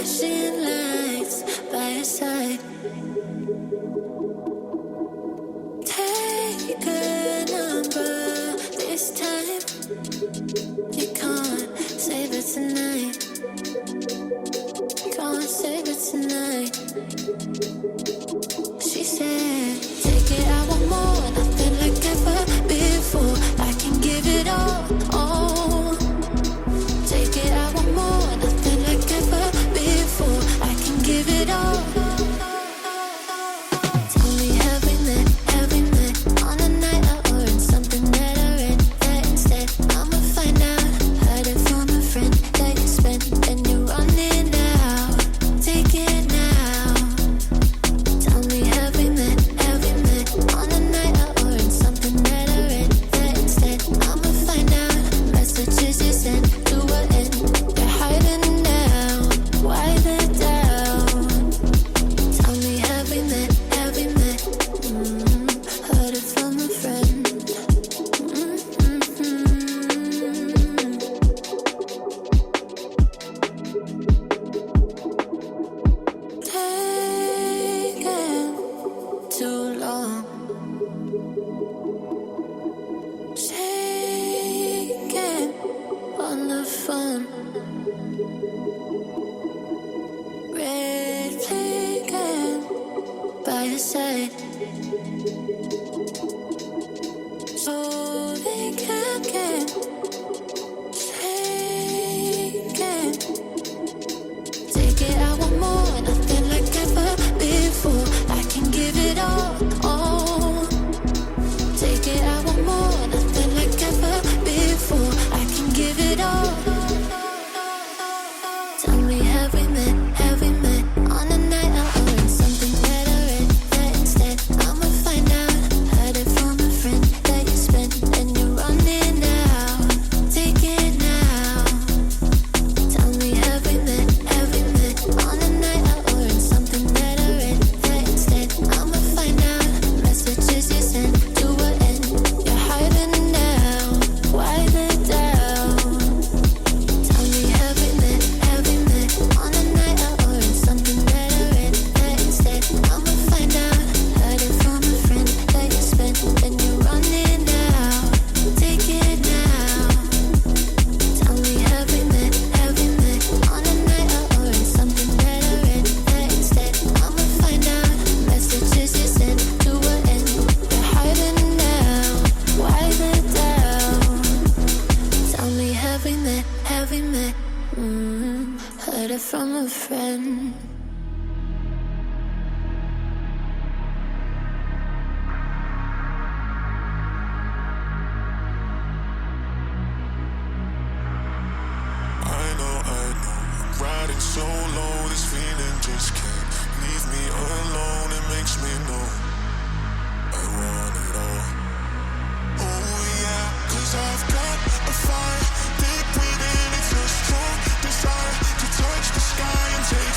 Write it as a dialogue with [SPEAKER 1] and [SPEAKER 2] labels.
[SPEAKER 1] flashing lights by your side. Take a number this time. You can't save it tonight. Can't save it tonight. She said, take it, I want more. Nothing like ever before. I can give it all. Take it, I want more. Nothing like ever before. I can give it all. Tell me, have we met on a night out or in something that I read? That instead, I'ma find out. Heard it from a friend that you spent and you're running out. Take it now. Tell me, have we met on a night out or in something that I read? That instead, I'ma find out. Messages you sent to an end. You're hiding now. Why the doubt? Tell me, have we met? Heard it from a friend. Taking too long. Shaking on the phone. Red flagging by your side. So they can't get taken. Take it, I want more. Nothing like ever before. I can give it all. Take it, I want more. Nothing like ever before. I can give it all. Tell me, have we met on a night out or in something that I read? That instead, I'ma find out. Heard it from a friend that you spent and you're running out. Take it now. Tell me, have we met on a night out or in something that I read? That instead, I'ma find out. Messages you sent to an end. You're hiding now. Why the doubt? Tell me, have we met on a night out or in something that I read? That instead, I'ma find out. Heard it from a friend that you spent and you're running out. Take it now. Tell me, have we met on a night out or in something that I read? That instead, I'ma find out. Messages you sent to an end. You're hiding now. Why the doubt? Tell me, have we met? Heard it from a friend.
[SPEAKER 2] I know, I'm riding so low, this feeling just can't leave me alone. It makes me know I want it all. Oh yeah, 'cause I've got a fire deep within. It's a strong desire to touch the sky and take